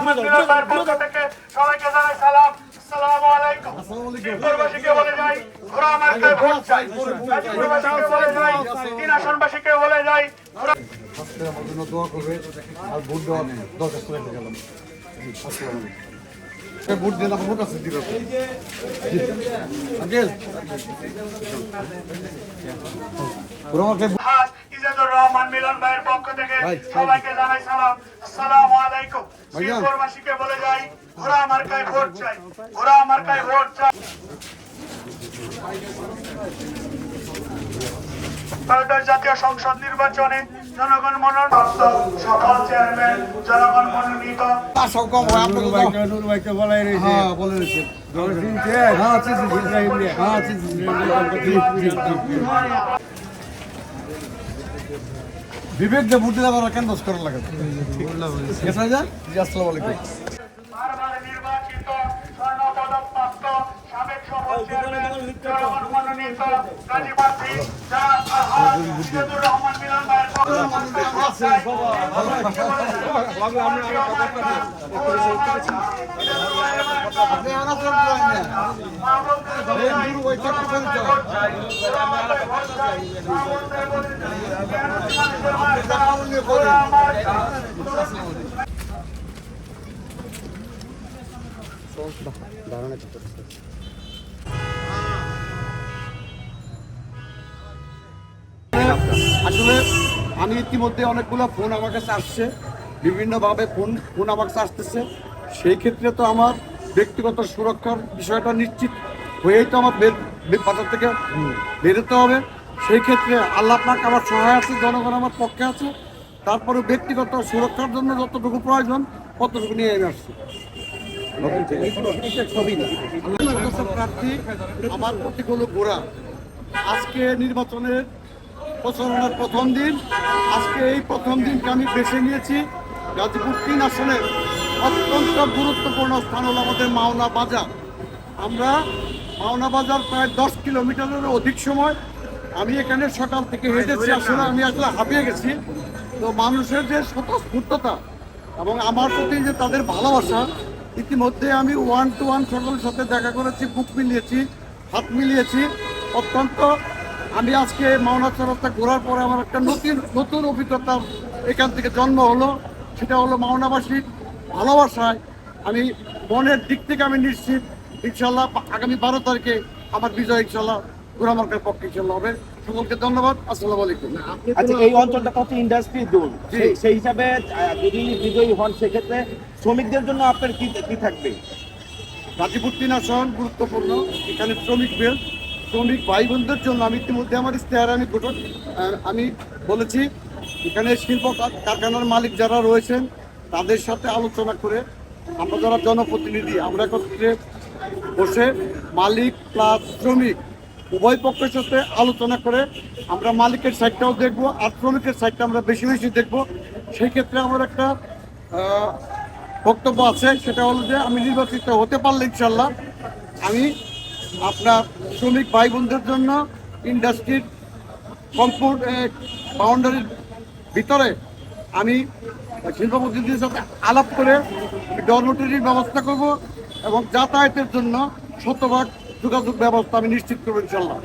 রহমান মিলন ভাইয়ের পক্ষ থেকে সবাইকে জানাই সালাম। আসসালামু আলাইকুম। শিবপুরবাসীকে বলে যাই ঘোড়া মার্কায় ভোট চাই। গাজীপুরবাসীকে বলে যাই, 3 আসনবাসীকে বলে যাই আমার জন্য দোয়া করবে আর ভোট দেওয়ার দরখাস্ত রেখে গেলাম। ভোট দিলাম, ভোট আছে দিল ইজাজুর রহমান মিলন ভাইয়ের পক্ষ থেকে সবাইকে জানাই সালাম। আসসালামু আলাইকুম। শিবপুরবাসীকে বলে যাই ঘোড়া মার্কায় ভোট চাই, ঘোড়া মার্কায় ভোট চাই। জাতীয় সংসদ নির্বাচনে জনগণ মনোনীত সফল চেয়ারম্যান, জনগণ মনোনীত বিবেক যে ভোট দিলে কেন দোষ করার লাগে। আসসালামু আলাইকুম। বারবার নির্বাচিত স্বর্ণপদকপ্রাপ্ত সাবেক সফল চেয়ারম্যান, জনগণ মনোনীত গাজীবাসী জনাব আলহাজ ইজাজুর রহমান মিলন ভাইয়ের পক্ষ আসলে আমি ইতিমধ্যে অনেকগুলো ফোন আমার কাছে আসছে, বিভিন্নভাবে ফোন আমার কাছে আসতেছে। সেই ক্ষেত্রে তো আমার ব্যক্তিগত সুরক্ষার বিষয়টা নিশ্চিত হয়েই তো আমার বাজার থেকে বেরোতে হবে। সেই ক্ষেত্রে আল্লাহ পাক আমার সহায় আছে, জনগণ আমার পক্ষে আছে। তারপরে ব্যক্তিগত সুরক্ষার জন্য যতটুকু প্রয়োজন ততটুকু নিয়ে আমি আসছি। প্রার্থী আমার প্রতিকূল গোড়া। আজকে নির্বাচনের প্রচারণার প্রথম দিন, আজকে এই প্রথম দিনকে আমি বেছে নিয়েছি। গাজীপুর 3 আসনের অত্যন্ত গুরুত্বপূর্ণ স্থান হলো আমাদের মাওনা বাজার। আমরা মাওনা বাজার প্রায় 10 কিলোমিটারের অধিক সময় আমি এখানে সকাল থেকে হেঁটেছি। আসলে আমি আসলে হাঁপিয়ে গেছি। তো মানুষের যে স্বতঃস্ফূর্ততা এবং আমার প্রতি যে তাদের ভালোবাসা, ইতিমধ্যে আমি 1 to 1 সকলের সাথে দেখা করেছি, বুক মিলিয়েছি, হাত মিলিয়েছি। অত্যন্ত আমি আজকে মাওনা চৌরাস্তা ঘোরার পরে আমার একটা নতুন অভিজ্ঞতা এখান থেকে জন্ম হলো। সেটা হলো মাওনাবাসীর ভালোবাসায় আমি মনের দিক থেকে আমি নিশ্চিত ইনশাল্লাহ আগামী 12 তারিখে আমার বিজয় ইনশাল্লাহ ঘোড়ামার্কার পক্ষে ইনশাল্লাহ হবে। সকলকে ধন্যবাদ। আসসালামু আলাইকুম। আচ্ছা, এই অঞ্চলটা কত ইন্ডাস্ট্রি জোন, সেই হিসাবে যদি বিজয়ী হন সেক্ষেত্রে শ্রমিকদের জন্য আপনার কি থাকবে? গাজীপুর 3 আসন গুরুত্বপূর্ণ। এখানে শ্রমিক ভাই বোনদের জন্য আমি ইতিমধ্যে আমার ইশতেহারে আমি বলেছি, এখানে শিল্প কারখানার মালিক যারা রয়েছেন তাদের সাথে আলোচনা করে আমরা যারা জনপ্রতিনিধি আমরা একত্রে বসে মালিক প্লাস শ্রমিক উভয় পক্ষের সাথে আলোচনা করে আমরা মালিকের সাইডটাও দেখবো আর শ্রমিকের সাইডটা আমরা বেশি দেখবো। সেই ক্ষেত্রে আমার একটা বক্তব্য আছে, সেটা হলো যে আমি নির্বাচিত হতে পারলে ইনশাল্লাহ আমি আপনার শ্রমিক ভাই বোনদের জন্য ইন্ডাস্ট্রির কম্পাউন্ড বাউন্ডারির ভিতরে আমি শিল্পপতিদের সাথে আলাপ করে ডরমিটরির ব্যবস্থা করব এবং যাতায়াতের জন্য শতভাগ যোগাযোগ ব্যবস্থা আমি নিশ্চিত করবো ইনশাল্লাহ।